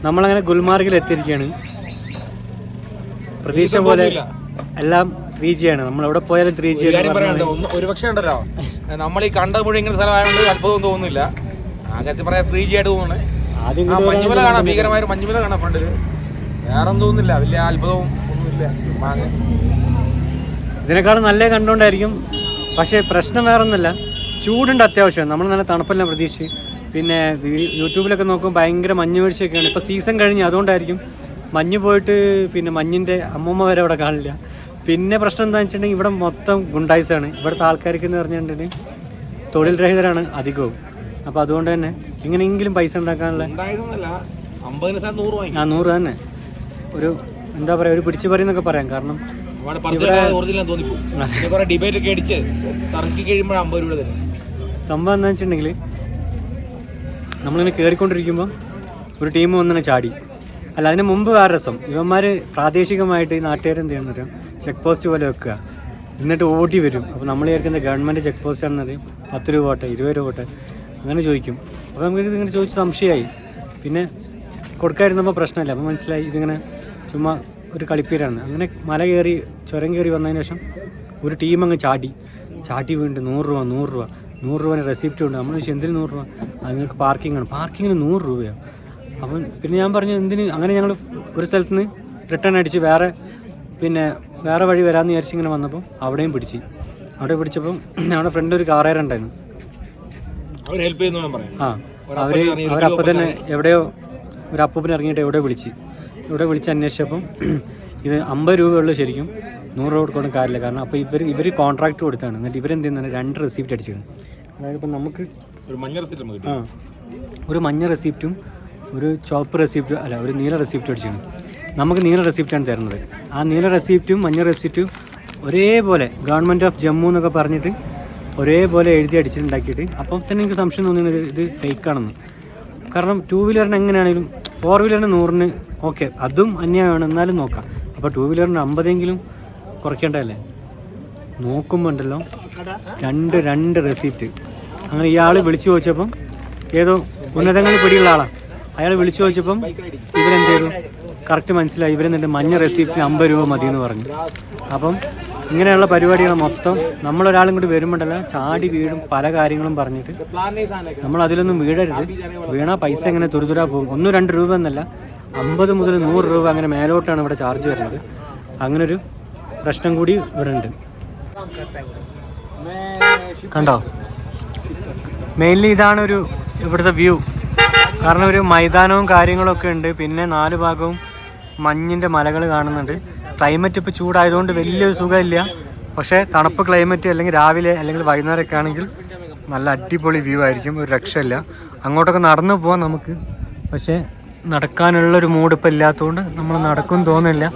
നമ്മളങ്ങനെ ഗുൽമാർഗിൽ എത്തിയിരിക്കുകയാണ്. പ്രതീക്ഷ പോലെ എല്ലാം 3G ആണ്. നമ്മൾ എവിടെ പോയാലും 3G. ഒരു പക്ഷേ ഉണ്ടല്ലോ, നമ്മൾ ഈ കണ്ട മുഴുവൻ ഇങ്ങനെ സ്ഥലമായതുകൊണ്ട് അത്ഭുതം തോന്നുന്നില്ല. അങ്ങനത്തെ പറയാം 3G ആയിട്ട് തോന്നുന്നത്. ആദ്യം മഞ്ഞുമല കാണാം, ഭീകരമായ മഞ്ഞുമല കാണാം ഫ്രണ്ടില്. വേറെ ഒന്നും തോന്നുന്നില്ല, വലിയ അത്ഭുതവും ഒന്നുമില്ല. ഇതിനേക്കാളും നല്ല കണ്ടുകൊണ്ടായിരിക്കും. പക്ഷേ പ്രശ്നം വേറെ ഒന്നുമില്ല, ചൂടുണ്ട് അത്യാവശ്യം. നമ്മൾ നല്ല തണുപ്പെല്ലാം പ്രതീക്ഷിച്ച്. പിന്നെ യൂട്യൂബിലൊക്കെ നോക്കുമ്പോൾ ഭയങ്കര മഞ്ഞ് വീഴ്ചയൊക്കെയാണ്. ഇപ്പോൾ സീസൺ കഴിഞ്ഞ്, അതുകൊണ്ടായിരിക്കും മഞ്ഞ് പോയിട്ട് പിന്നെ മഞ്ഞിൻ്റെ അമ്മൂമ്മ വരെ ഇവിടെ കാണില്ല. പിന്നെ പ്രശ്നം എന്താണെന്ന് വെച്ചിട്ടുണ്ടെങ്കിൽ ഇവിടെ മൊത്തം ഗുണ്ടായിസാണ്. ഇവിടുത്തെ ആൾക്കാർക്ക് എന്ന് പറഞ്ഞിട്ടുണ്ടെങ്കിൽ തൊഴിൽ രഹിതരാണ് അധികവും. അപ്പോൾ അതുകൊണ്ട് തന്നെ എങ്ങനെയെങ്കിലും പൈസ ഉണ്ടാക്കാനുള്ള 100 തന്നെ ഒരു എന്താ പറയുക, ഒരു പിടിച്ചു പറയുന്നൊക്കെ പറയാം. കാരണം സംഭവം എന്താണെന്ന് വെച്ചിട്ടുണ്ടെങ്കിൽ നമ്മളിങ്ങനെ കയറിക്കൊണ്ടിരിക്കുമ്പോൾ ഒരു ടീം വന്നിങ്ങനെ ചാടി. അല്ല, അതിന് മുമ്പ് വേറെ രസം, ഇവന്മാർ പ്രാദേശികമായിട്ട് ഈ നാട്ടുകാരെന്ത് ചെയ്യണം അറിയാം, ചെക്ക് പോസ്റ്റ് പോലെ വെക്കുക, എന്നിട്ട് ഓടി വരും. അപ്പോൾ നമ്മൾ വിചാരിക്കുന്ന ഗവൺമെൻറ് ചെക്ക് പോസ്റ്റ് ആണെന്ന് 10 രൂപ പോട്ടെ 20 രൂപ പോട്ടെ അങ്ങനെ ചോദിക്കും. അപ്പോൾ നമുക്ക് ഇതിങ്ങനെ ചോദിച്ച് സംശയമായി. പിന്നെ കൊടുക്കാതിരുന്നപ്പോൾ പ്രശ്നമില്ല. അപ്പോൾ മനസ്സിലായി ഇതിങ്ങനെ ചുമ്മാ ഒരു കളിപ്പീരാണ്. അങ്ങനെ മല കയറി ചുരം കയറി വന്നതിന് ശേഷം ഒരു ടീം അങ്ങ് ചാട്ടി വീണ്ടും 100 രൂപേൻ്റെ റെസിപ്റ്റ് ഉണ്ട്. നമ്മൾ ചോദിച്ചാൽ എന്തിന് 100 രൂപ? അത് നിങ്ങൾക്ക് പാർക്കിങ്ങാണ്. പാർക്കിങ്ങിന് 100 രൂപയാണ്. അപ്പം പിന്നെ ഞാൻ പറഞ്ഞു എന്തിന്. അങ്ങനെ ഞങ്ങൾ ഒരു സ്ഥലത്ത് നിന്ന് റിട്ടേൺ അടിച്ച് വേറെ വഴി വരാമെന്ന് വിചാരിച്ച് ഇങ്ങനെ വന്നപ്പോൾ അവിടെ പിടിച്ചപ്പം ഞങ്ങളുടെ ഫ്രണ്ട് ഒരു കാറുകാരുണ്ടായിരുന്നു. അവരപ്പം തന്നെ എവിടെയോ ഒരു അപ്പൂപ്പിന് ഇറങ്ങിയിട്ട് ഇവിടെ വിളിച്ച് അന്വേഷിച്ചപ്പം ഇത് 50 രൂപയുള്ളൂ, ശരിക്കും 100 രൂപ കൊടുക്കണം കാര്യമില്ല. കാരണം അപ്പോൾ ഇവർ കോൺട്രാക്ട് കൊടുത്താണ്. എന്നിട്ട് ഇവരെന്ത് ചെയ്യുന്നത് 2 റെസിപ്റ്റ് അടിച്ചിരുന്നു. അതായത് ഇപ്പം നമുക്ക് ഒരു മഞ്ഞ റെസിപ്റ്റും ഒരു ചുവപ്പ് റെസിപ്റ്റ് അല്ല ഒരു നീല റെസിപ്റ്റ് അടിച്ചിരുന്നു. നമുക്ക് നീല റെസിപ്റ്റാണ് തരുന്നത്. ആ നീല റെസിപ്റ്റും മഞ്ഞ റെസിപ്റ്റും ഒരേപോലെ ഗവൺമെൻറ് ഓഫ് ജമ്മു എന്നൊക്കെ പറഞ്ഞിട്ട് ഒരേപോലെ എഴുതി അടിച്ചിട്ടുണ്ടാക്കിയിട്ട് അപ്പം തന്നെ എനിക്ക് സംശയം തോന്നുന്നത് ഇത് ഫേക്കാണെന്ന്. കാരണം 2 വീലറിന് എങ്ങനെയാണെങ്കിലും 4 വീലറിന് 100-ന് ഓക്കെ, അതും അന്യായമാണ്, എന്നാലും നോക്കാം. അപ്പോൾ 2 വീലറിന് 50 കുറയ്ക്കേണ്ടതല്ലേ. നോക്കുമ്പോൾ ഉണ്ടല്ലോ രണ്ട് റെസിപ്റ്റ്. അങ്ങനെ ഇയാൾ വിളിച്ചു ചോദിച്ചപ്പം ഏതോ ഉന്നതങ്ങളിൽ പിടിയുള്ള ആളാണ്. അയാൾ വിളിച്ചു ചോദിച്ചപ്പം ഇവരെന്ത് ചെയ്തു, കറക്റ്റ് മനസ്സിലായി. ഇവരെന്നിട്ട് മഞ്ഞ റെസിപ്റ്റിന് 50 രൂപ മതിയെന്ന് പറഞ്ഞു. അപ്പം ഇങ്ങനെയുള്ള പരിപാടികൾ മൊത്തം നമ്മളൊരാളും കൂടി വരുമ്പോഴല്ല ചാടി വീഴും, പല കാര്യങ്ങളും പറഞ്ഞിട്ട് നമ്മൾ അതിലൊന്നും വീഴരുത്. വീണാൽ പൈസ എങ്ങനെ തുരുതുരാ പോകും. 1-2 രൂപ എന്നല്ല, 50 മുതൽ 100 രൂപ അങ്ങനെ മേലോട്ടാണ് ഇവിടെ ചാർജ് വരുന്നത്. അങ്ങനൊരു പ്രശ്നം കൂടി ഇവിടെ ഉണ്ട്. കണ്ടോ, മെയിൻലി ഇതാണ് ഇവിടുത്തെ വ്യൂ. കാരണം ഒരു മൈതാനവും കാര്യങ്ങളൊക്കെ ഉണ്ട്. പിന്നെ 4 ഭാഗവും മഞ്ഞിൻ്റെ മലകൾ കാണുന്നുണ്ട്. ക്ലൈമറ്റ് ഇപ്പോൾ ചൂടായതുകൊണ്ട് വലിയൊരു സുഖമില്ല. പക്ഷേ തണുപ്പ് ക്ലൈമറ്റ് അല്ലെങ്കിൽ രാവിലെ അല്ലെങ്കിൽ വൈകുന്നേരമൊക്കെ ആണെങ്കിൽ നല്ല അടിപൊളി വ്യൂ ആയിരിക്കും. ഒരു രക്ഷയില്ല. അങ്ങോട്ടൊക്കെ നടന്നു പോകാം നമുക്ക്. പക്ഷേ നടക്കാനുള്ളൊരു മൂഡ് ഇപ്പോൾ ഇല്ലാത്തതുകൊണ്ട് നമ്മൾ നടക്കും തോന്നില്ല.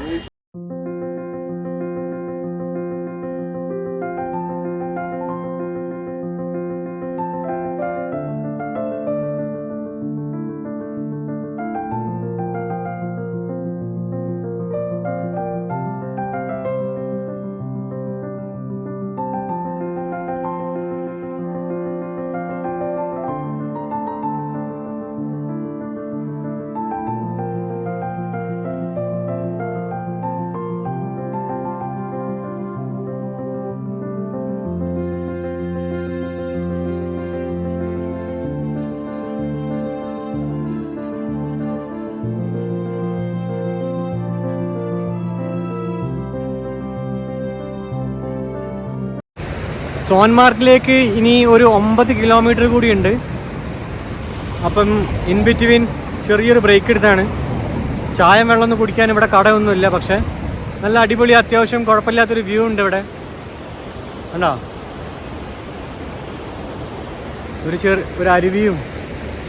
സോൻമാർഗിലേക്ക് ഇനി ഒരു 9 കിലോമീറ്റർ കൂടിയുണ്ട്. അപ്പം ഇൻ ബിറ്റ്വീൻ ചെറിയൊരു ബ്രേക്ക് എടുത്താണ്. ചായം വെള്ളമൊന്നും കുടിക്കാൻ ഇവിടെ കടയൊന്നുമില്ല. പക്ഷേ നല്ല അടിപൊളി, അത്യാവശ്യം കുഴപ്പമില്ലാത്തൊരു വ്യൂ ഉണ്ട് ഇവിടെ. കണ്ടോ, ഒരു അരുവിയും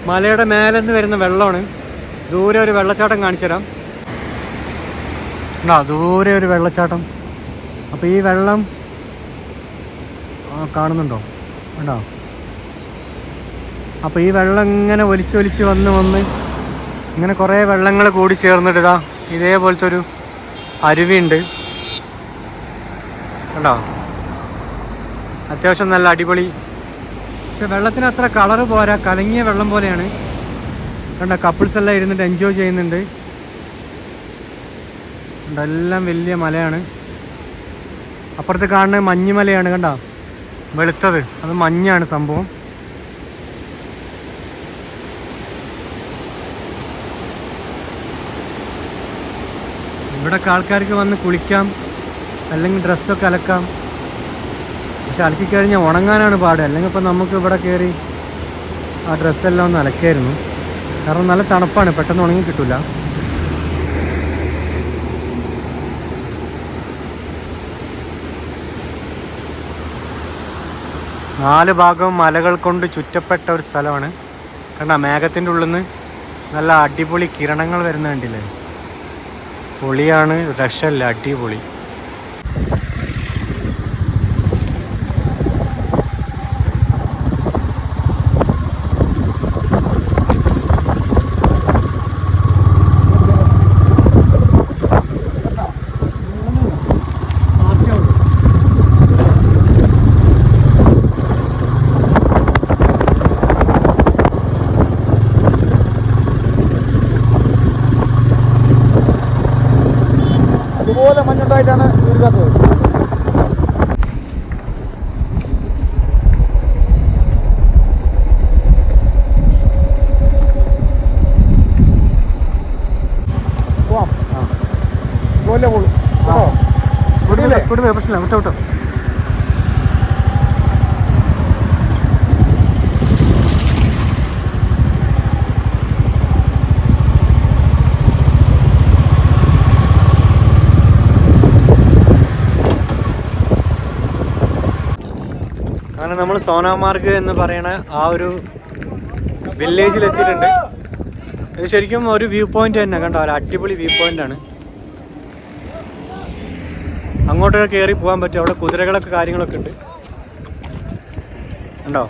മലയുടെ മേലെ നിന്ന് വരുന്ന വെള്ളമാണ്. ദൂരെ ഒരു വെള്ളച്ചാട്ടം കാണിച്ചു തരാം. കണ്ടോ, ദൂരെ ഒരു വെള്ളച്ചാട്ടം. അപ്പോൾ ഈ വെള്ളം കാണുന്നുണ്ടോ, കണ്ടോ? അപ്പോൾ ഈ വെള്ളം ഇങ്ങനെ ഒലിച്ച് വന്ന് ഇങ്ങനെ കുറേ വെള്ളങ്ങൾ കൂടി ചേർന്നിട്ട് ഇതേപോലത്തെ ഒരു അരുവിയുണ്ട്. കണ്ടോ, അത്യാവശ്യം നല്ല അടിപൊളി. പക്ഷെ വെള്ളത്തിന് അത്ര കളറ് പോരാ, കലങ്ങിയ വെള്ളം പോലെയാണ്. കണ്ട കപ്പിൾസ് എല്ലാം ഇരുന്നിട്ട് എൻജോയ് ചെയ്യുന്നുണ്ട്. എല്ലാം വലിയ മലയാണ്. അപ്പുറത്ത് കാണുന്നത് മഞ്ഞുമലയാണ്. കണ്ട വെളുത്തത് അത് മഞ്ഞാണ് സംഭവം. ഇവിടെയൊക്കെ ആൾക്കാർക്ക് വന്ന് കുളിക്കാം, അല്ലെങ്കിൽ ഡ്രസ്സൊക്കെ അലക്കാം. പക്ഷെ അലക്കിക്കഴിഞ്ഞാൽ ഉണങ്ങാനാണ് പാട്. അല്ലെങ്കിൽ ഇപ്പം നമുക്ക് ഇവിടെ കയറി ആ ഡ്രസ്സെല്ലാം ഒന്ന് അലക്കായിരുന്നു. കാരണം നല്ല തണുപ്പാണ്, പെട്ടെന്ന് ഉണങ്ങി കിട്ടില്ല. നാല് ഭാഗവും മലകൾ കൊണ്ട് ചുറ്റപ്പെട്ട ഒരു സ്ഥലമാണ്. കാരണം മേഘത്തിൻ്റെ ഉള്ളിൽ നിന്ന് നല്ല അടിപൊളി കിരണങ്ങൾ വരുന്ന കണ്ടില്ലേ? പൊളിയാണ്, രക്ഷല്ല, അടിപൊളി. അതുപോലെ മഞ്ഞുണ്ടായിട്ടാണ് വീഴാത്തത്. സ്പീഡ് പ്രശ്നമില്ല, വിട്ടോ വിട്ടോ. അങ്ങനെ നമ്മൾ സോനാമാർഗ് എന്ന് പറയുന്ന ആ ഒരു വില്ലേജിൽ എത്തിയിട്ടുണ്ട്. ഇത് ശരിക്കും ഒരു വ്യൂ പോയിന്റ് തന്നെ. കണ്ടോ, ഒരു അടിപൊളി വ്യൂ പോയിന്റാണ്. അങ്ങോട്ടൊക്കെ കയറി പോകാൻ പറ്റും. അവിടെ കുതിരകളൊക്കെ കാര്യങ്ങളൊക്കെ ഉണ്ട്. കണ്ടോ,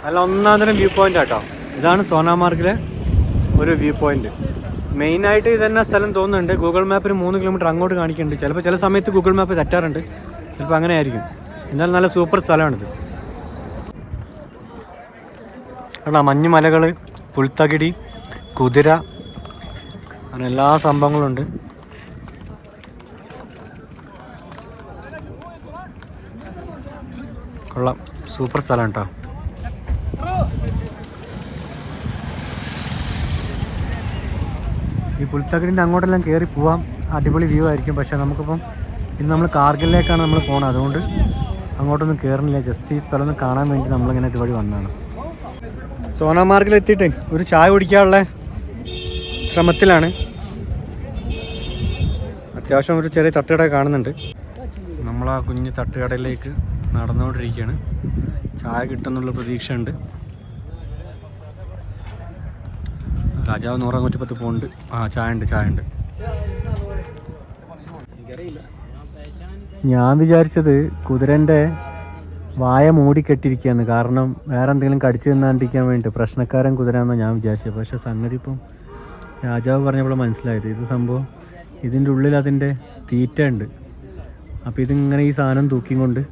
നല്ല ഒന്നാം തരം വ്യൂ പോയിന്റ് ആട്ടോ. ഇതാണ് സോനാമാർഗിലെ ഒരു വ്യൂ പോയിന്റ്. മെയിനായിട്ട് ഇത് തന്നെ സ്ഥലം തോന്നുന്നുണ്ട്. ഗൂഗിൾ മാപ്പിന് 3 കിലോമീറ്റർ അങ്ങോട്ട് കാണിക്കുന്നുണ്ട്. ചിലപ്പോൾ ചില സമയത്ത് ഗൂഗിൾ മാപ്പ് തെറ്റാറുണ്ട്. ചിലപ്പോൾ അങ്ങനെ ആയിരിക്കും. എന്നാലും നല്ല സൂപ്പർ സ്ഥലമാണിത്. കണ്ടോ, മഞ്ഞുമലകൾ, പുൽത്തകിടി, കുതിര, അങ്ങനെ എല്ലാ സംഭവങ്ങളും ഉണ്ട്. കൊള്ളാം, സൂപ്പർ സ്ഥലം കേട്ടോ. ഈ പുൽത്തകിടിൻ്റെ അങ്ങോട്ടെല്ലാം കയറി പോവാം, അടിപൊളി വ്യൂ ആയിരിക്കും. പക്ഷേ നമുക്കിപ്പം ഇന്ന് നമ്മൾ കാർഗിലേക്കാണ് നമ്മൾ പോകുന്നത്. അതുകൊണ്ട് അങ്ങോട്ടൊന്നും കയറുന്നില്ല. ജസ്റ്റ് ഈ സ്ഥലം ഒന്ന് കാണാൻ വേണ്ടി നമ്മളിങ്ങനെ ഇതുവഴി വന്നതാണ്. സോനാമാർഗിൽ എത്തിയിട്ട് ഒരു ചായ കുടിക്കാനുള്ള ശ്രമത്തിലാണ്. അത്യാവശ്യം ഒരു ചെറിയ തട്ടുകട കാണുന്നുണ്ട്. നമ്മൾ ആ കുഞ്ഞ് തട്ടുകടയിലേക്ക് നടന്നുകൊണ്ടിരിക്കുകയാണ്. ചായ കിട്ടുന്നുള്ള പ്രതീക്ഷയുണ്ട്. രാജാവ് 100-110 പോകുന്നുണ്ട്. ചായ ഉണ്ട്. ഞാൻ വിചാരിച്ചത് കുതിരൻ്റെ വായ മൂടിക്കെട്ടിരിക്കുകയാണ്. കാരണം വേറെ എന്തെങ്കിലും കടിച്ചു തിന്നാണ്ടിരിക്കാൻ വേണ്ടി പ്രശ്നക്കാരൻ കുതിരാന്നാണ് ഞാൻ വിചാരിച്ചത്. പക്ഷേ സംഗതി ഇപ്പം രാജാവ് പറഞ്ഞപ്പോൾ മനസ്സിലായത് ഇത് സംഭവം ഇതിൻ്റെ ഉള്ളിൽ അതിൻ്റെ തീറ്റ ഉണ്ട്. അപ്പോൾ ഇതിങ്ങനെ ഈ സാധനം തൂക്കിക്കൊണ്ട്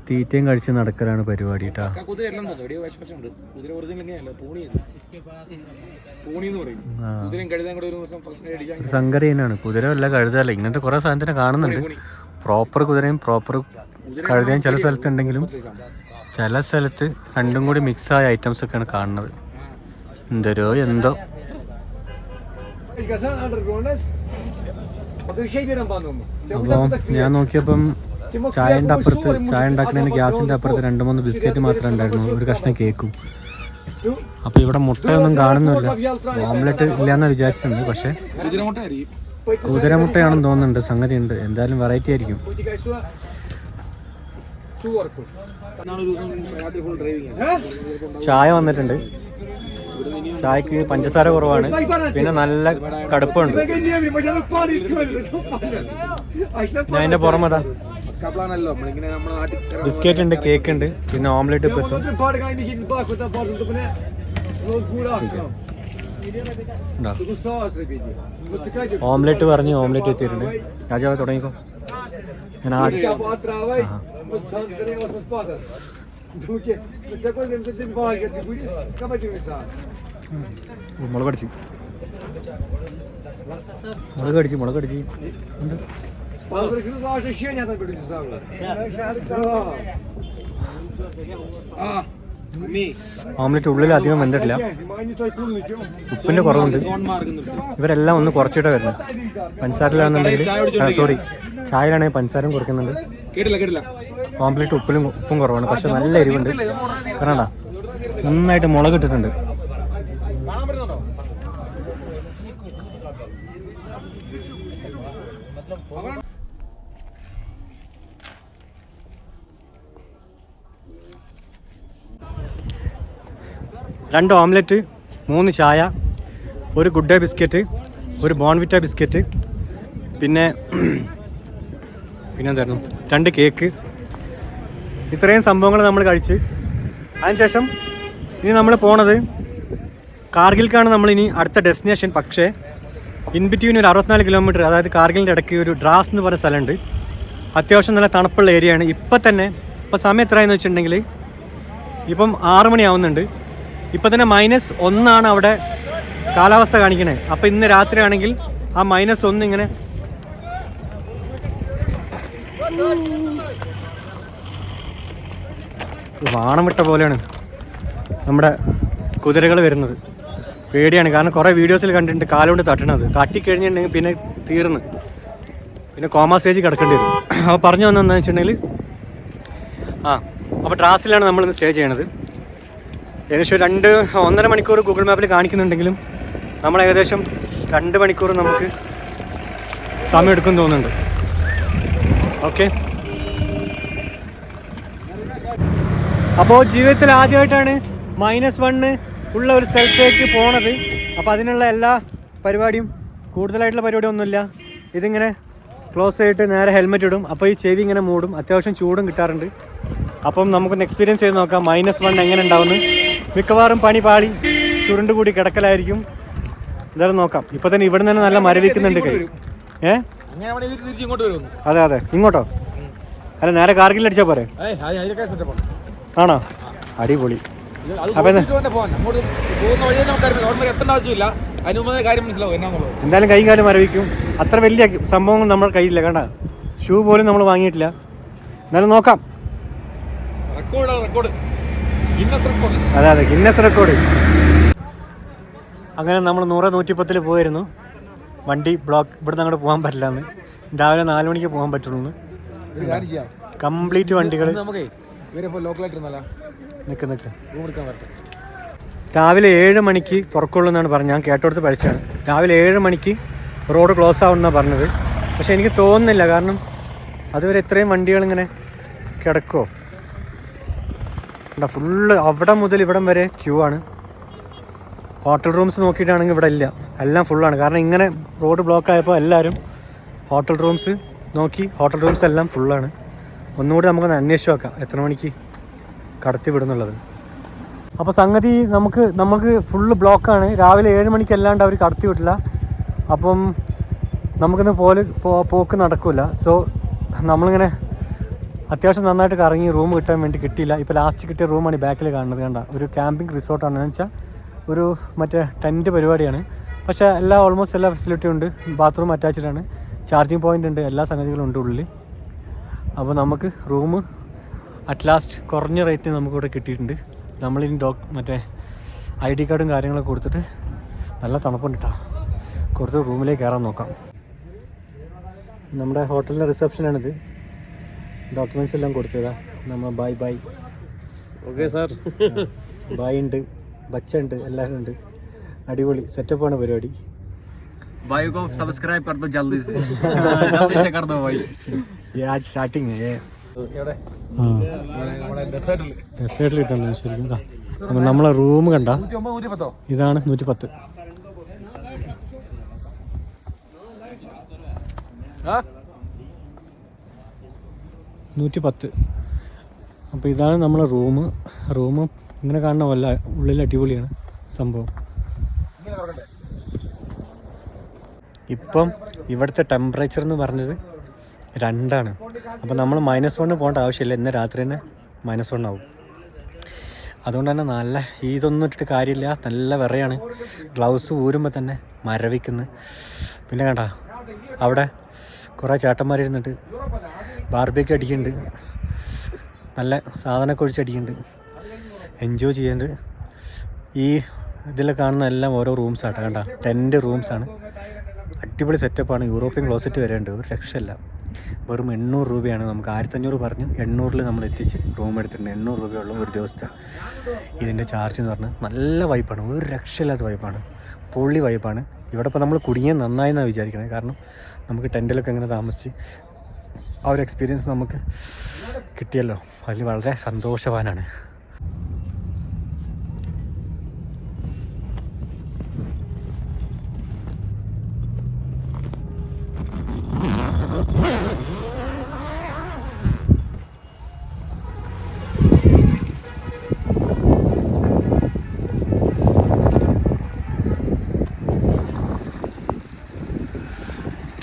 തീറ്റയും കഴിച്ച് നടക്കലാണ് പരിപാടി കേട്ടോ. സങ്കര തന്നെയാണ്. കുതിര അല്ല, കഴുതല്ല. ഇങ്ങനത്തെ കുറേ സാധനത്തിനെ കാണുന്നുണ്ട്. പ്രോപ്പർ കുതിരയും പ്രോപ്പർ കഴുതയും ചില സ്ഥലത്തുണ്ടെങ്കിലും ചില സ്ഥലത്ത് രണ്ടും കൂടി മിക്സായ ഐറ്റംസ് ഒക്കെയാണ് കാണുന്നത്. എന്തോ അപ്പോൾ ഞാൻ നോക്കിയപ്പം ചായ ഉണ്ടാക്കുന്നതിന് ഗ്യാസിൻ്റെ അപ്പുറത്ത് 2-3 ബിസ്ക്കറ്റ് മാത്രമേ ഉണ്ടായിരുന്നു, ഒരു കഷ്ണം കേക്കും. അപ്പോൾ ഇവിടെ മുട്ടയൊന്നും കാണുന്നില്ല. ഓംലെറ്റ് ഇല്ലയെന്നാണ് വിചാരിച്ചിട്ടുണ്ട്. പക്ഷേ കുതിരമുട്ടയാണെന്ന് തോന്നുന്നുണ്ട്. സംഗതി ഉണ്ട്. എന്തായാലും വെറൈറ്റി ആയിരിക്കും. ചായ വന്നിട്ടുണ്ട്. ചായക്ക് പഞ്ചസാര കുറവാണ്, പിന്നെ നല്ല കടുപ്പുണ്ട്. ഞാൻ അതിൻ്റെ പുറമേതാ ബിസ്ക്കറ്റ് ഉണ്ട്, കേക്ക് ഉണ്ട്, പിന്നെ ഓംലെറ്റ് ഇപ്പം എത്തും. ഓംലെറ്റ് പറഞ്ഞ് ഓംലെറ്റ് എത്തിയിട്ടുണ്ട്. രാജാവ് തുടങ്ങിക്കോ. ഞാൻ മുളകടിച്ച് മുളകടിച്ച് ഉണ്ട്. ഓംലെറ്റ് ഉള്ളിൽ അധികം വെന്തിട്ടില്ല, ഉപ്പിൻ്റെ കുറവുണ്ട്. ഇവരെല്ലാം ഒന്ന് കുറച്ചിട്ട് വരുന്നത്. പഞ്ചസാരയിലാണെന്നുണ്ടെങ്കിൽ സോറി ചായയിലാണെങ്കിൽ പഞ്ചസാരയും കുറയ്ക്കുന്നുണ്ട്. ഓംലെറ്റ് ഉപ്പും കുറവാണ്, പക്ഷെ നല്ല എരിവുണ്ട്. കാരണം നന്നായിട്ട് മുളക് ഇട്ടിട്ടുണ്ട്. രണ്ട് ഓംലെറ്റ്, 3 ചായ, ഒരു ഗുഡ് ഡേ ബിസ്ക്കറ്റ്, ഒരു ബോൺവിറ്റ ബിസ്ക്കറ്റ്, പിന്നെന്തായിരുന്നു 2 കേക്ക്. ഇത്രയും സംഭവങ്ങൾ നമ്മൾ കഴിച്ച് അതിനുശേഷം ഇനി നമ്മൾ പോണത് കാർഗിൽക്കാണ് നമ്മളിനി അടുത്ത ഡെസ്റ്റിനേഷൻ. പക്ഷേ ഇൻ ബിറ്റ്വീൻ ഒരു 64 കിലോമീറ്റർ, അതായത് കാർഗിലിൻ്റെ ഇടയ്ക്ക് ഒരു ഡ്രാസ് എന്ന് പറയുന്ന സ്ഥലമുണ്ട്. അത്യാവശ്യം നല്ല തണുപ്പുള്ള ഏരിയയാണ്. ഇപ്പോൾ സമയം എത്രയെന്ന് വെച്ചിട്ടുണ്ടെങ്കിൽ ഇപ്പം 6 മണിയാവുന്നുണ്ട്. ഇപ്പം തന്നെ -1 അവിടെ കാലാവസ്ഥ കാണിക്കണേ. അപ്പോൾ ഇന്ന് രാത്രിയാണെങ്കിൽ ആ -1 ഇങ്ങനെ വാണം വിട്ട പോലെയാണ് നമ്മുടെ കുതിരകൾ വരുന്നത്. പേടിയാണ്, കാരണം കുറേ വീഡിയോസിൽ കണ്ടിട്ടുണ്ട് കാലുകൊണ്ട് തട്ടണത്. തട്ടിക്കഴിഞ്ഞിട്ടുണ്ടെങ്കിൽ പിന്നെ തീർന്ന്, പിന്നെ കോമ സ്റ്റേജ് കിടക്കേണ്ടി വരും. അപ്പോൾ പറഞ്ഞു വന്നതെന്ന് വെച്ചിട്ടുണ്ടെങ്കിൽ അപ്പോൾ ഡ്രാസിലാണ് നമ്മളിന്ന് സ്റ്റേ ചെയ്യണത്. ഏകദേശം 1.5 മണിക്കൂർ ഗൂഗിൾ മാപ്പിൽ കാണിക്കുന്നുണ്ടെങ്കിലും നമ്മൾ ഏകദേശം 2 മണിക്കൂർ നമുക്ക് സമയം എടുക്കും തോന്നുന്നുണ്ട്. ഓക്കെ, അപ്പോൾ ജീവിതത്തിൽ ആദ്യമായിട്ടാണ് -1 ഉള്ള ഒരു സ്ഥലത്തേക്ക് പോണത്. അപ്പോൾ അതിനുള്ള എല്ലാ പരിപാടിയും, കൂടുതലായിട്ടുള്ള പരിപാടിയൊന്നുമില്ല. ഇതിങ്ങനെ ക്ലോസ് ചെയ്തിട്ട് നേരെ ഹെൽമെറ്റ് ഇടും. അപ്പോൾ ഈ ചെവി ഇങ്ങനെ മൂടും. അത്യാവശ്യം ചൂടും കിട്ടാറുണ്ട്. അപ്പം നമുക്കൊന്ന് എക്സ്പീരിയൻസ് ചെയ്ത് നോക്കാം -1 എങ്ങനെ ഉണ്ടാവുന്നു. മിക്കവാറും പണി പാളി ചുരുണ്ട് കൂടി കിടക്കലായിരിക്കും. എന്തായാലും നോക്കാം. ഇപ്പോൾ തന്നെ ഇവിടെ നിന്ന് നല്ല മരവിക്കുന്നുണ്ട് കൈ. അതെ ഇങ്ങോട്ടോ? അല്ല, നേരെ കാർഗിൽ അടിച്ചാൽ പോരെ? ആണോ? അടിപൊളി. എന്തായാലും കൈ കാലം മരവിക്കും. അത്ര വലിയ സംഭവങ്ങൾ നമ്മുടെ കയ്യിലില്ല. കണ്ട, ഷൂ പോലും നമ്മൾ വാങ്ങിയിട്ടില്ല. എന്നാലും നോക്കാം. അതെ ഗിന്നസ് റെക്കോർഡ്. അങ്ങനെ നമ്മൾ 100-110 പോയിരുന്നു. വണ്ടി ബ്ലോക്ക്, ഇവിടെ നിന്ന് അങ്ങോട്ട് പോകാൻ പറ്റില്ല. എന്ന് രാവിലെ 4 മണിക്ക് പോകാൻ പറ്റുള്ളൂ. കംപ്ലീറ്റ് വണ്ടികൾ നിൽക്ക്. രാവിലെ 7 മണിക്ക് തുറക്കുള്ളൂ എന്നാണ് പറഞ്ഞത്. ഞാൻ കേട്ടോടുത്ത് പഠിച്ചതാണ്. രാവിലെ 7 മണിക്ക് റോഡ് ക്ലോസ് ആവുമെന്നാണ് പറഞ്ഞത്. പക്ഷെ എനിക്ക് തോന്നുന്നില്ല, കാരണം അതുവരെ ഇത്രയും വണ്ടികളിങ്ങനെ കിടക്കുമോ? ഫുള്ള് അവിടെ മുതൽ ഇവിടം വരെ ക്യൂ ആണ്. ഹോട്ടൽ റൂംസ് നോക്കിയിട്ടാണെങ്കിൽ ഇവിടെ ഇല്ല, എല്ലാം ഫുള്ളാണ്. കാരണം ഇങ്ങനെ റോഡ് ബ്ലോക്ക് ആയപ്പോൾ എല്ലാവരും ഹോട്ടൽ റൂംസ് നോക്കി. ഹോട്ടൽ റൂംസ് എല്ലാം ഫുള്ളാണ്. ഒന്നുകൂടി നമുക്കൊന്ന് അന്വേഷിച്ച് നോക്കാം എത്ര മണിക്ക് കടത്തി വിടുന്നുള്ളത്. അപ്പോൾ സംഗതി നമുക്ക് ഫുള്ള് ബ്ലോക്കാണ്. രാവിലെ 7 മണിക്ക് അല്ലാണ്ട് അവർ കടത്തി വിട്ടില്ല. അപ്പം നമുക്കിന്ന് പോക്ക് നടക്കില്ല. സോ നമ്മളിങ്ങനെ അത്യാവശ്യം നന്നായിട്ട് കറങ്ങി റൂം കിട്ടാൻ വേണ്ടി കിട്ടിയില്ല. ഇപ്പോൾ ലാസ്റ്റ് കിട്ടിയ റൂമാണ് ഈ ബാക്കിൽ കാണുന്നത്. കണ്ട, ഒരു ക്യാമ്പിംഗ് റിസോർട്ടാണ്. എന്ന് വെച്ചാൽ ഒരു മറ്റേ ടെൻറ്റ് പരിപാടിയാണ്. പക്ഷേ ഓൾമോസ്റ്റ് എല്ലാ ഫെസിലിറ്റിയും ഉണ്ട്. ബാത്റൂം അറ്റാച്ച്ഡ് ആണ്, ചാർജിങ് പോയിൻ്റ് ഉണ്ട്, എല്ലാ സംഗതികളും ഉണ്ട് ഉള്ളിൽ. അപ്പോൾ നമുക്ക് റൂം അറ്റ് ലാസ്റ്റ് കുറഞ്ഞ റേറ്റിന് നമുക്കിവിടെ കിട്ടിയിട്ടുണ്ട്. നമ്മളിനി മറ്റേ ID കാർഡും കാര്യങ്ങളൊക്കെ കൊടുത്തിട്ട്, നല്ല തണുപ്പുണ്ട് കേട്ടോ, കൊടുത്ത് റൂമിലേക്ക് കയറാൻ നോക്കാം. നമ്മുടെ ഹോട്ടലിൻ്റെ റിസപ്ഷനാണിത്. ഡോക്യുമെൻറ്റ്സ് എല്ലാം കൊടുത്തതാ. നമ്മൾ ബൈ ഓക്കെ സാർ. ബൈ ഉണ്ട്, ബച്ച ഉണ്ട്, എല്ലാവരും ഉണ്ട്. അടിപൊളി സെറ്റപ്പാണ് പരിപാടി. भाई को सब्सक्राइब कर दो जल्दी से कर दो भाई. ये आज स्टार्टिंग है. ഡെസേർട്ടിൽ ഇട്ടുണ്ട് ശരിക്കും. അപ്പം നമ്മളെ റൂം കണ്ട, ഇതാണ് 110. അപ്പോൾ ഇതാണ് നമ്മളെ റൂം. ഇങ്ങനെ കാണുന്ന പോലെ ഉള്ളിൽ അടിപൊളിയാണ് സംഭവം. ഇപ്പം ഇവിടുത്തെ ടെമ്പറേച്ചർ എന്ന് പറഞ്ഞത് 2 അപ്പോൾ നമ്മൾ -1 പോകേണ്ട ആവശ്യമില്ല. ഇന്ന് രാത്രി തന്നെ -1 ആവും. അതുകൊണ്ട് തന്നെ നല്ല ഇതൊന്നും ഇട്ടിട്ട് കാര്യമില്ല, നല്ല വിറയാണ്. ഗ്ലൗസ് ഊരുമ്പോൾ തന്നെ മരവിക്കുന്നു. പിന്നെ കണ്ട അവിടെ കുറേ ചേട്ടന്മാരിരുന്നിട്ട് ബാർബിക്യൂ അടിക്കുന്നുണ്ട്, നല്ല സാധനമൊക്കെ ഒഴിച്ചടിക്കുന്നുണ്ട്, എൻജോയ് ചെയ്യുന്നുണ്ട്. ഈ ഇതിൽ കാണുന്ന എല്ലാം ഓരോ റൂംസാട്ടോ, കണ്ട ടെൻറ്റ് റൂംസാണ്. അടിപൊളി സെറ്റപ്പാണ്. യൂറോപ്യൻ ക്ലോസറ്റ് വരെ ഉണ്ട്, ഒരു രക്ഷയില്ല. വെറും 800 രൂപയാണ്. നമുക്ക് 1500 പറഞ്ഞു, 800 നമ്മൾ എത്തിച്ച് റൂം എടുത്തിട്ടുണ്ട്. 800 രൂപയുള്ളൂ ഒരു ദിവസത്തെ ഇതിൻ്റെ ചാർജ് എന്ന് പറഞ്ഞാൽ. നല്ല വൈബാണ്, ഒരു രക്ഷയില്ലാത്ത വൈബാണ്, പൊള്ളി വൈബാണ്. ഇവിടെ ഇപ്പോൾ നമ്മൾ കുടുങ്ങിയാൽ നന്നായെന്നാണ് വിചാരിക്കണത്. കാരണം നമുക്ക് ടെൻറ്റിലൊക്കെ എങ്ങനെ താമസിച്ച് ആ ഒരു എക്സ്പീരിയൻസ് നമുക്ക് കിട്ടിയല്ലോ, അതിൽ വളരെ സന്തോഷവാനാണ്.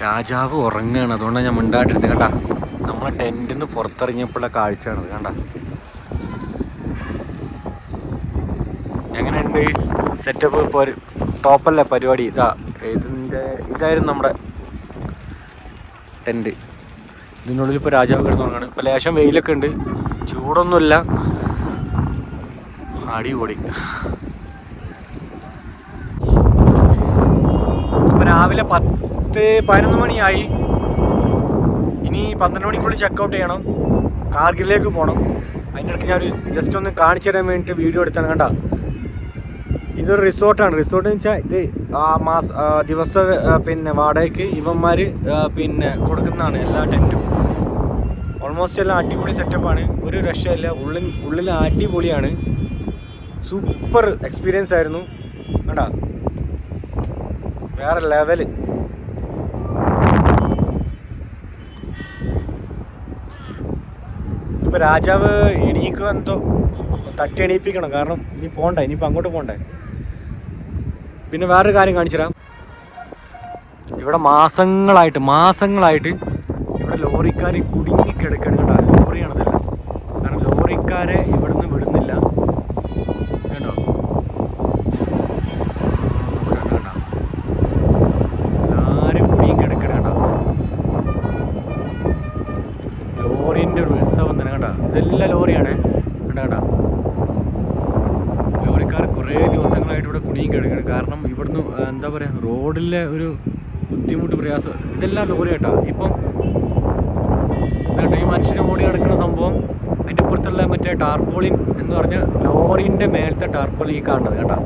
രാജാവ് ഉറങ്ങുകയാണ്, അതുകൊണ്ടാണ് ഞാൻ മിണ്ടാട്ടിരുന്നത്. കണ്ട നമ്മളെ ടെൻറ്റിൽ നിന്ന് പുറത്തിറങ്ങിയപ്പോഴുള്ള കാഴ്ചയാണത്. കണ്ട എങ്ങനെയുണ്ട് സെറ്റപ്പ്? ഇപ്പോൾ ടോപ്പല്ലേ പരിപാടി. ഇതായിരുന്നു നമ്മുടെ ടെൻറ്റ്. ഇതിനുള്ളിൽ ഇപ്പോൾ രാജാവ് കിടന്നു തുടങ്ങുകയാണ്. ഇപ്പോൾ ലേശം വെയിലൊക്കെ ഉണ്ട്, ചൂടൊന്നുമില്ല, അടിപൊളി. ഇപ്പോൾ രാവിലെ 10-11 മണിയായി. ഇനി 12 മണിക്കുള്ളിൽ ചെക്കൗട്ട് ചെയ്യണം, കാർഗിലേക്ക് പോകണം. അതിൻ്റെ ഇടയ്ക്ക് ഞാനൊരു ജസ്റ്റ് ഒന്ന് കാണിച്ചു തരാൻ വേണ്ടിയിട്ട് വീഡിയോ എടുത്താണ്. കണ്ട ഇതൊരു റിസോർട്ടാണ്. റിസോർട്ട് എന്ന് വെച്ചാൽ ഇത് ദിവസ പിന്നെ വാടകയ്ക്ക് ഇവന്മാർ പിന്നെ കൊടുക്കുന്നതാണ് എല്ലാ ടെൻറ്റും. ഓൾമോസ്റ്റ് എല്ലാം അടിപൊളി സെറ്റപ്പാണ്, ഒരു രക്ഷയില്ല. ഉള്ളിൽ അടിപൊളിയാണ്, സൂപ്പർ എക്സ്പീരിയൻസ് ആയിരുന്നു. കണ്ട വേറെ ലെവല്. ഇപ്പോൾ രാജാവ് എണീക്കുക എന്തോ തട്ടി എണീപ്പിക്കണം, കാരണം ഇനി പോകണ്ടേ, ഇനിയിപ്പോൾ അങ്ങോട്ട് പോകണ്ടേ. പിന്നെ വേറൊരു കാര്യം കാണിച്ചു തരാം. ഇവിടെ മാസങ്ങളായിട്ട് ഇവിടെ ലോറിക്കാർ കുടുങ്ങിക്കിടക്കണം. കേട്ടോ, ലോറിയാണതല്ല, കാരണം ലോറിക്കാരെ ഇവിടുന്ന് വിടുന്നില്ല. കേട്ടോ ആരും കുടുങ്ങിക്കിടക്കണം. കേട്ടോ ലോറിൻ്റെ ഒരു ഉത്സവം തന്നെ. കേട്ടോ ഇതെല്ലാം ലോറിയാണ്. കേട്ടോ ലോറിക്കാർ കുറേ ദിവസങ്ങളായിട്ട് ഇവിടെ കുടുങ്ങിക്കിടക്കണം. കാരണം ഇവിടുന്ന് എന്താ പറയുക, റോഡിലെ ഒരു ബുദ്ധിമുട്ട് പ്രയാസം ഇതെല്ലാം ലോറി. കേട്ടോ ഇപ്പം ഈ മനുഷ്യന് ഓടി നടക്കുന്ന സംഭവം, അതിൻ്റെ അപ്പുറത്തുള്ള മറ്റേ ടാർപോളിൻ എന്ന് പറഞ്ഞ ലോറിൻ്റെ മേലത്തെ ടാർപോളിൻ ഈ കാണുന്നത്. കേട്ടോ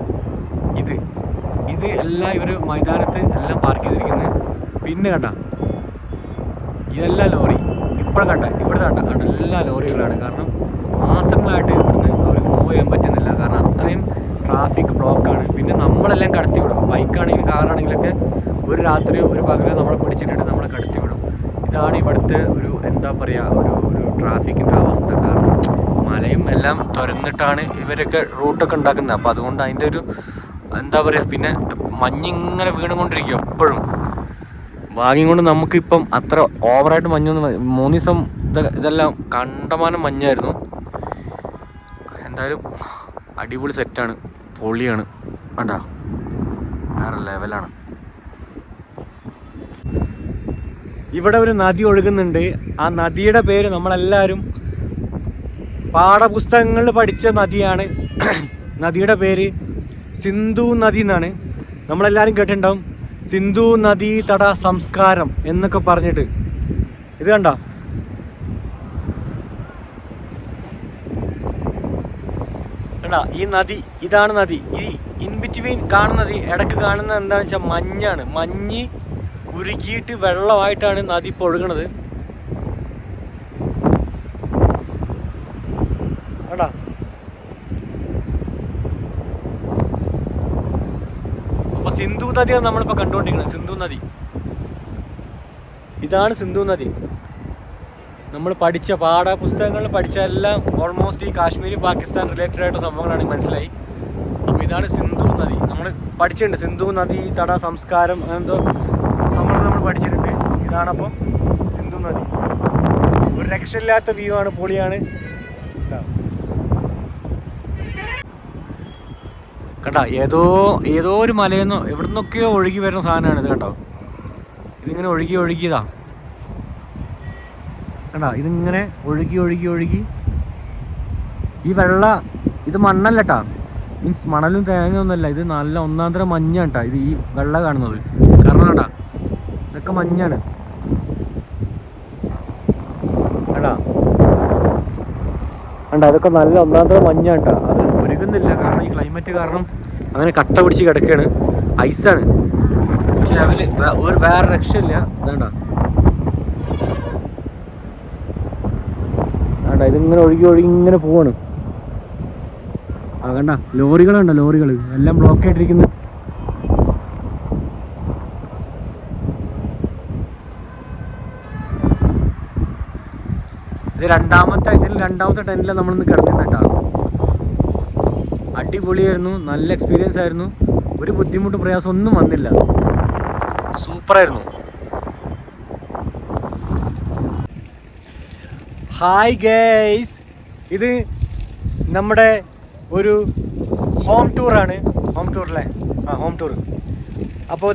ഇത് എല്ലാം ഇവർ മൈതാനത്ത് എല്ലാം പാർക്ക് ചെയ്തിരിക്കുന്നത്. പിന്നെ കണ്ട ഇതെല്ലാം ലോറി ഇപ്പോഴും ഇവിടുത്തെ കണ്ട എല്ലാ ലോറികളാണ്. കാരണം മാസങ്ങളായിട്ട് ഇവിടുന്ന് അവർക്ക് മൂവ് ചെയ്യാൻ പറ്റുന്നില്ല, കാരണം അത്രയും ട്രാഫിക് ബ്ലോക്കാണ്. പിന്നെ നമ്മളെല്ലാം കടത്തി വിടും, ബൈക്കാണെങ്കിലും കാറാണെങ്കിലൊക്കെ ഒരു രാത്രിയോ ഒരു പകലോ നമ്മളെ പിടിച്ചിട്ടിട്ട് നമ്മളെ കടത്തി വിടും. ഇതാണ് ഇവിടുത്തെ ഒരു എന്താ പറയുക ഒരു ട്രാഫിക്കിൻ്റെ അവസ്ഥ. കാരണം മലയും എല്ലാം തുരന്നിട്ടാണ് ഇവരൊക്കെ റൂട്ടൊക്കെ ഉണ്ടാക്കുന്നത്. അപ്പോൾ അതുകൊണ്ട് അതിൻ്റെ ഒരു എന്താ പറയുക, പിന്നെ മഞ്ഞിങ്ങനെ വീണുകൊണ്ടിരിക്കും എപ്പോഴും. ഭാഗ്യം കൊണ്ട് നമുക്കിപ്പം അത്ര ഓവറായിട്ട് മഞ്ഞൊന്നും, 3 ദിവസം ഇതെല്ലാം കണ്ടമാനം മഞ്ഞായിരുന്നു. എന്തായാലും അടിപൊളി സെറ്റാണ്, പൊളിയാണ്. വേണ്ട വേറെ ലെവലാണ്. ഇവിടെ ഒരു നദി ഒഴുകുന്നുണ്ട്. ആ നദിയുടെ പേര് നമ്മളെല്ലാവരും പാഠപുസ്തകങ്ങളിൽ പഠിച്ച നദിയാണ്. നദിയുടെ പേര് സിന്ധു നദി എന്നാണ്. നമ്മളെല്ലാവരും കേട്ടിട്ടുണ്ടാവും, സിന്ധു നദീ തട സംസ്കാരം എന്നൊക്കെ പറഞ്ഞിട്ട്. ഇത് കണ്ടോ, ഈ നദി, ഇതാണ് നദി. ഈ ഇൻ ബിറ്റ്വീൻ കാണുന്നത്, ഇടയ്ക്ക് കാണുന്നത് എന്താണെന്ന് വെച്ചാൽ മഞ്ഞാണ്. മഞ്ഞ് ഉരുക്കിയിട്ട് വെള്ളമായിട്ടാണ് നദി ഇപ്പോൾ ഒഴുകണത്. കണ്ടാ അപ്പൊ സിന്ധു നദിയാണ് നമ്മളിപ്പോൾ കണ്ടുകൊണ്ടിരിക്കുന്നത്. സിന്ധു നദി, ഇതാണ് സിന്ധു നദി. നമ്മൾ പഠിച്ച പാഠപുസ്തകങ്ങളിൽ പഠിച്ച എല്ലാം ഓൾമോസ്റ്റ് ഈ കാശ്മീരി പാകിസ്ഥാൻ റിലേറ്റഡ് ആയിട്ട് സംഭവങ്ങളാണ് മനസ്സിലായി. അപ്പോൾ ഇതാണ് സിന്ധു നദി. നമ്മൾ പഠിച്ചിട്ടുണ്ട്, സിന്ധു നദി തട സംസ്കാരം അങ്ങനത്തെ സംഭവം നമ്മൾ പഠിച്ചിട്ടുണ്ട്. ഇതാണപ്പം സിന്ധു നദി. ഒരു രക്ഷയില്ലാത്ത വ്യൂ ആണ്, പൊളിയാണ്. കണ്ടോ, ഏതോ ഒരു മലയെന്നോ എവിടെ നിന്നൊക്കെയോ ഒഴുകി വരുന്ന സാധനമാണ് ഇത്. കണ്ടോ, ഇതിങ്ങനെ ഒഴുകിയതാ. കണ്ടോ, ഇതിങ്ങനെ ഒഴുകി ഈ ഇത് മണ്ണല്ലട്ടാ, മീൻസ് മണലും തേങ്ങയൊന്നുമല്ല, ഇത് നല്ല ഒന്നാന്തരം മഞ്ഞാണ് കേട്ടോ. ഇത് ഈ വെള്ള കാണുന്നത് കാരണം കണ്ടാ, ഇതൊക്കെ മഞ്ഞാണ്. കണ്ടാ അതൊക്കെ നല്ല ഒന്നാന്തരം മഞ്ഞാണ് കേട്ടോ. അത് ഒഴുകുന്നില്ല കാരണം ഈ ക്ലൈമറ്റ് കാരണം അങ്ങനെ കട്ട പിടിച്ച് കിടക്കുകയാണ്. ഐസാണ് ഒരു ലെവല്, വേറെ രക്ഷയില്ല. ഇതാണ്ടാ ഇതിങ്ങനെ ഒഴുകി ഇങ്ങനെ പോവാണ്. കണ്ട ലോറികളുണ്ടോ, ലോറികൾ എല്ലാം ബ്ലോക്ക് ആയിട്ടിരിക്കുന്നു. ഇതിൽ രണ്ടാമത്തെ ടെന്റിലാണ് നമ്മളിന്ന് കിടക്കുന്നുണ്ടാ. അടിപൊളിയായിരുന്നു, നല്ല എക്സ്പീരിയൻസ് ആയിരുന്നു. ഒരു ബുദ്ധിമുട്ടും പ്രയാസം ഒന്നും വന്നില്ല, സൂപ്പറായിരുന്നു. ഹായ് ഗൈസ്, ഇത് നമ്മുടെ ഒരു ഹോം ടൂറാണ്. Home tour. അപ്പോൾ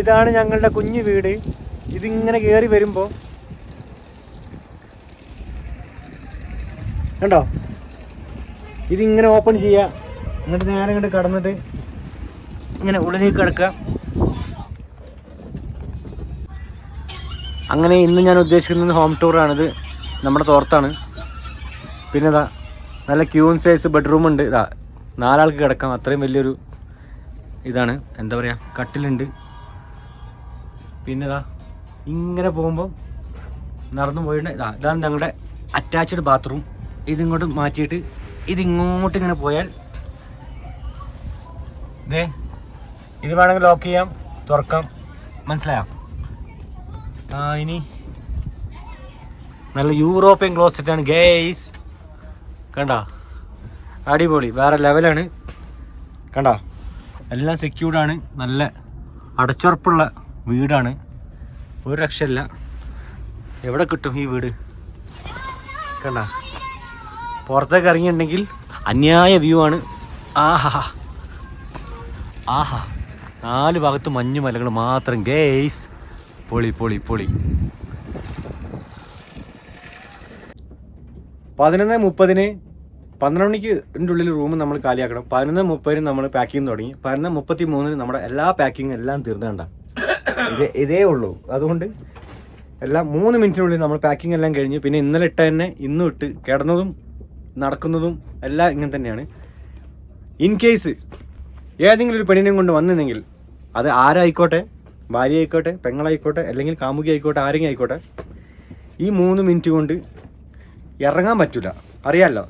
ഇതാണ് ഞങ്ങളുടെ കുഞ്ഞു വീട്. ഇതിങ്ങനെ കയറി വരുമ്പോൾ കണ്ടോ, ഇതിങ്ങനെ ഓപ്പൺ ചെയ്യുക, എന്നിട്ട് നേരെ ഇങ്ങോട്ട് കടന്നിട്ട് ഇങ്ങനെ ഉള്ളിലേക്ക് കിടക്കുക. അങ്ങനെ ഇന്ന് ഞാൻ ഉദ്ദേശിക്കുന്നത് ഹോം ടൂറാണിത്. നമ്മുടെ തോർത്താണ്. പിന്നെ നല്ല ക്യൂൺ സൈസ് ബെഡ്റൂം ഉണ്ട്. 4 ആൾക്ക് കിടക്കാം, അത്രയും വലിയൊരു ഇതാണ്. എന്താ പറയുക, കട്ടിലുണ്ട്. പിന്നെ ഇങ്ങനെ പോകുമ്പോൾ നടന്നു പോയിട്ട് ഇതാണ് ഞങ്ങളുടെ അറ്റാച്ച്ഡ് ബാത്റൂം. ഇതിങ്ങോട്ട് മാറ്റിയിട്ട് ഇതിങ്ങോട്ട് ഇങ്ങനെ പോയാൽ ഇത് വേണമെങ്കിൽ ലോക്ക് ചെയ്യാം, തുറക്കാം. മനസ്സിലായോ? ഇനി നല്ല യൂറോപ്യൻ ക്ലോസറ്റാണ് ഗേയ്സ്. കണ്ടോ, അടിപൊളി, വേറെ ലെവലാണ്. കണ്ടോ, എല്ലാം സെക്യൂർഡാണ്. നല്ല അടച്ചുറപ്പുള്ള വീടാണ്, ഒരു രക്ഷയില്ല. എവിടെ കിട്ടും ഈ വീട്? കണ്ടോ, പുറത്തേക്ക് ഇറങ്ങിയിട്ടുണ്ടെങ്കിൽ അന്യായ വ്യൂ ആണ്. ആഹാ 4 ഭാഗത്ത് മഞ്ഞു മലകൾ മാത്രം ഗേയ്സ്. പൊളി 11:30 12 മണിക്ക് ഉള്ളിൽ റൂം നമ്മൾ കാലിയാക്കണം. 11:30 നമ്മൾ പാക്കിങ് തുടങ്ങി. 11:33 നമ്മുടെ എല്ലാ പാക്കിങ്ങും എല്ലാം തീർന്നണ്ട. ഇതേ ഉള്ളൂ. അതുകൊണ്ട് എല്ലാം 3 മിനിറ്റിനുള്ളിൽ നമ്മൾ പാക്കിംഗ് എല്ലാം കഴിഞ്ഞ്. പിന്നെ ഇന്നലെ ഇട്ട തന്നെ ഇന്നും ഇട്ട്, കിടന്നതും നടക്കുന്നതും എല്ലാം ഇങ്ങനെ തന്നെയാണ്. ഇൻ കേസ് ഏതെങ്കിലും ഒരു പെണ്ണിനെയും കൊണ്ട് വന്നിരുന്നെങ്കിൽ, അത് ആരായിക്കോട്ടെ, ഭാര്യ ആയിക്കോട്ടെ, പെങ്ങളായിക്കോട്ടെ, അല്ലെങ്കിൽ കാമുകി ആയിക്കോട്ടെ, ആരെങ്കിലും ആയിക്കോട്ടെ, ഈ 3 മിനിറ്റ് കൊണ്ട് ഇറങ്ങാൻ പറ്റില്ല. അറിയാമല്ലോ,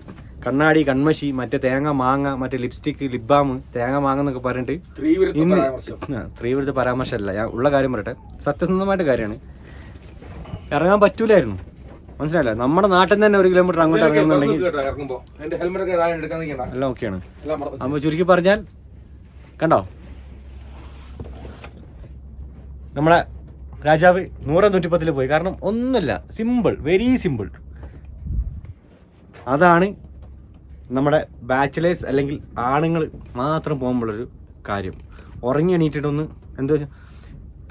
കണ്ണാടി, കൺമഷി, മറ്റേ തേങ്ങ മാങ്ങ, മറ്റേ ലിപ്സ്റ്റിക്ക്, ലിപ് ബാം, തേങ്ങ മാങ്ങ എന്നൊക്കെ പറഞ്ഞിട്ട് സ്ത്രീവിരുദ്ധ പരാമർശമല്ല, ഞാൻ ഉള്ള കാര്യം പറയട്ടെ, സത്യസന്ധമായിട്ട് കാര്യമാണ്. ഇറങ്ങാൻ പറ്റൂലായിരുന്നു. മനസ്സിലായില്ല? നമ്മുടെ നാട്ടിൽ നിന്ന് തന്നെ 1 കിലോമീറ്റർ അങ്ങോട്ട് ഇറങ്ങുന്നുണ്ടെങ്കിൽ എല്ലാം ഓക്കെയാണ്. അപ്പോൾ ചുരുക്കി പറഞ്ഞാൽ കണ്ടോ, നമ്മളെ രാജാവ് 100-110 പോയി. കാരണം ഒന്നുമില്ല, സിമ്പിൾ, വെരി സിമ്പിൾ. അതാണ് നമ്മുടെ ബാച്ചിലേഴ്സ് അല്ലെങ്കിൽ ആണുങ്ങൾ മാത്രം പോകുമ്പോഴൊരു കാര്യം. ഉറങ്ങി എണീറ്റിട്ടൊന്ന് എന്താ വെച്ചാൽ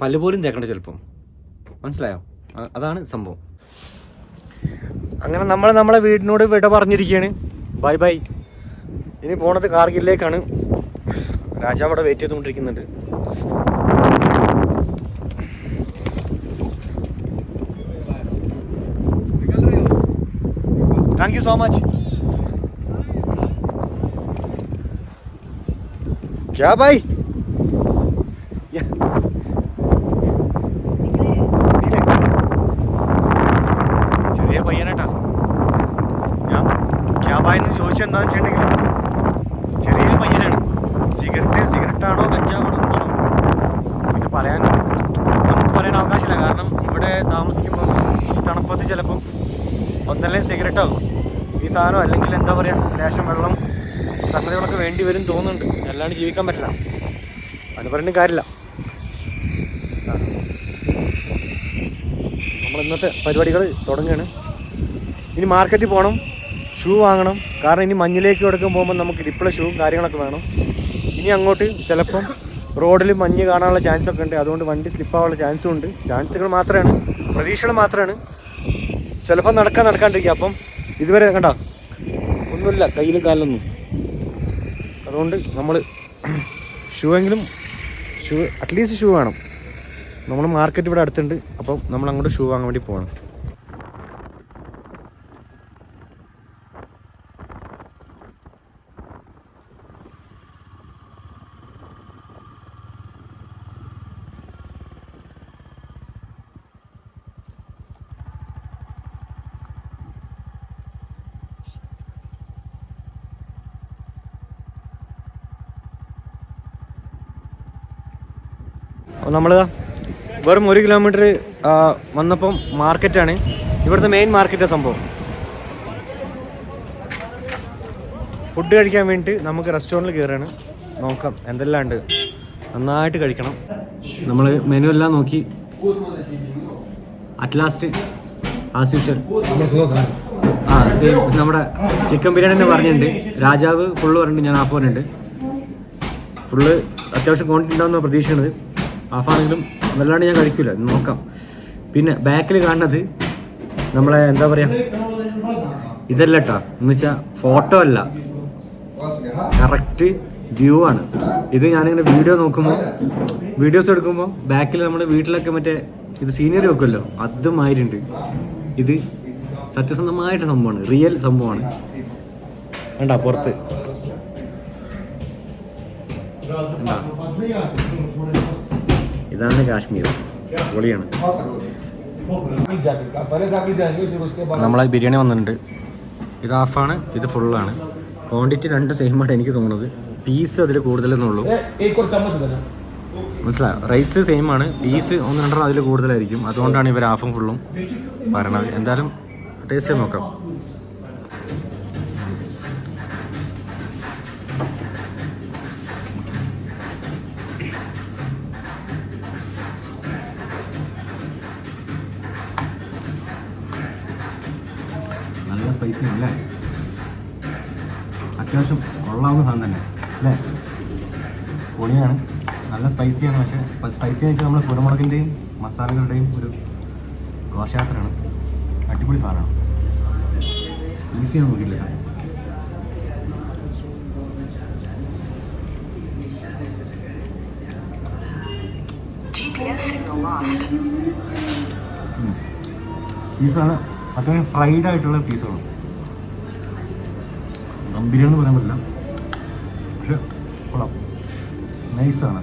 പല്ല് പോലും തേക്കണ്ട ചിലപ്പം. മനസ്സിലായോ? അതാണ് സംഭവം. അങ്ങനെ നമ്മളെ വീടിനോട് വിട പറഞ്ഞിരിക്കുകയാണ്. Bye bye. ഇനി പോണത് കാർഗിലേക്കാണ്. രാജാവ് അവിടെ wait ചെയ്തുകൊണ്ടിരിക്കുന്നുണ്ട്. Thank you so much. क्या भाई? ചെറിയ പയ്യനാട്ടാ. ഞാൻ ക്യാ ബായി എന്ന് ചോദിച്ചെന്താന്ന് വെച്ചിട്ടുണ്ടെങ്കിൽ ചെറിയ പയ്യനാണ്. സിഗരറ്റാണോ കഞ്ചാവാണോ എന്താണോ പിന്നെ നമുക്ക് പറയാൻ അവകാശമില്ല. കാരണം ഇവിടെ താമസിക്കുമ്പോൾ ഈ തണുപ്പത്ത് ചിലപ്പം ഒന്നല്ലേ സിഗരറ്റോ ഈ സാധനം, അല്ലെങ്കിൽ എന്താ പറയുക, ലേശം വെള്ളം, സംഗതികളൊക്കെ വേണ്ടി വരും തോന്നുന്നുണ്ട്. അല്ലാണ്ട് ജീവിക്കാൻ പറ്റില്ല. അത് പറഞ്ഞിട്ട് കാര്യമില്ല. നമ്മൾ ഇന്നത്തെ പരിപാടികൾ തുടങ്ങുകയാണ്. ഇനി മാർക്കറ്റിൽ പോകണം, ഷൂ വാങ്ങണം. കാരണം ഇനി മഞ്ഞിലേക്ക് കൊടുക്കാൻ പോകുമ്പോൾ നമുക്ക് ഡിപ്ലോ ഷൂവും കാര്യങ്ങളൊക്കെ വേണം. ഇനി അങ്ങോട്ട് ചിലപ്പം റോഡിൽ മഞ്ഞ് കാണാനുള്ള ചാൻസ് ഒക്കെ ഉണ്ട്. അതുകൊണ്ട് വണ്ടി സ്ലിപ്പാവാനുള്ള ചാൻസും ഉണ്ട്. ചാൻസുകൾ മാത്രമാണ്, പ്രതീക്ഷകൾ മാത്രമാണ്. ചിലപ്പോൾ നടക്കാണ്ടിരിക്കുക. അപ്പം ഇതുവരെ കണ്ട ഒന്നുമില്ല കയ്യിലും കാലിലൊന്നും. അതുകൊണ്ട് നമ്മൾ ഷൂ അറ്റ്ലീസ്റ്റ് ഷൂ വേണം. നമ്മൾ മാർക്കറ്റ് ഇവിടെ അടുത്തുണ്ട്. അപ്പം നമ്മൾ അങ്ങോട്ട് ഷൂ വാങ്ങാൻ വേണ്ടി പോകണം. നമ്മൾ വെറും 1 കിലോമീറ്റർ വന്നപ്പം മാർക്കറ്റാണ്. ഇവിടുത്തെ മെയിൻ മാർക്കറ്റാണ് സംഭവം. ഫുഡ് കഴിക്കാൻ വേണ്ടിയിട്ട് നമുക്ക് റെസ്റ്റോറൻറ്റിൽ കയറാണ്. നോക്കാം എന്തെല്ലാം ഉണ്ട്, നന്നായിട്ട് കഴിക്കണം. നമ്മൾ മെനു എല്ലാം നോക്കി at last as usual same നമ്മുടെ ചിക്കൻ ബിരിയാണി തന്നെ പറഞ്ഞിട്ടുണ്ട്. രാജാവ് ഫുള്ള് പറഞ്ഞിട്ടുണ്ട്, ഞാൻ ഹാഫ് പറഞ്ഞിട്ടുണ്ട്. ഫുള്ള് അത്യാവശ്യം ക്വാണ്ടിറ്റി ഉണ്ടാകുന്ന പ്രതീക്ഷയാണത്. ഹാഫാണെങ്കിലും വല്ലാണ്ട് ഞാൻ കഴിക്കില്ല, നോക്കാം. പിന്നെ ബാക്കിൽ കാണുന്നത് നമ്മളെ എന്താ പറയുക, ഇതല്ല കേട്ടോ, എന്ന് വെച്ചാൽ ഫോട്ടോ അല്ല, കറക്റ്റ് വ്യൂ ആണ്. ഇത് ഞാനിങ്ങനെ വീഡിയോസ് എടുക്കുമ്പോൾ ബാക്കിൽ നമ്മുടെ വീട്ടിലൊക്കെ മറ്റേ ഇത് സീനറി വെക്കുമല്ലോ, അതുമായിട്ടുണ്ട്. ഇത് സത്യസന്ധമായിട്ട് സംഭവമാണ്, റിയൽ സംഭവമാണ്. വേണ്ട പുറത്ത് ഇതാണ് കാശ്മീർ, പൊളിയാണ്. നമ്മളെ ബിരിയാണി വന്നിട്ടുണ്ട്. ഇത് ഹാഫാണ്, ഇത് ഫുള്ളാണ്. ക്വാണ്ടിറ്റി 2 സെയിമാണ് എനിക്ക് തോന്നുന്നത്. പീസ് അതിൽ കൂടുതലെന്നുള്ളൂ, മനസ്സിലായോ? റൈസ് സെയിം ആണ്, പീസ് 1-2 അതിൽ കൂടുതലായിരിക്കും. അതുകൊണ്ടാണ് ഇവർ ഹാഫും ഫുള്ളും പറയണത്. എന്തായാലും ടേസ്റ്റ് ചെയ്ത് നോക്കാം. നല്ല സ്പൈസി അല്ലേ? അത്യാവശ്യം കൊള്ളാവുന്ന സാധനം തന്നെ അല്ലേ? പൊളിയാണ്, നല്ല സ്പൈസിയാണ്. പക്ഷേ സ്പൈസി എന്ന് വെച്ചാൽ നമ്മൾ കുരുമുളകിൻ്റെയും മസാലകളുടെയും ഒരു ഘോഷയാത്രയാണ്. അടിപൊളി സാധനമാണ്, ഈസിയാണ് നോക്കിയില്ല. പീസാണ് അത്രയും ഫ്രൈഡ് ആയിട്ടുള്ള പീസുകൾ. ദം ബിരിയാണി എന്ന് പറയാൻ പറ്റില്ല, പക്ഷെ കൊള്ളാം, നൈസാണ്.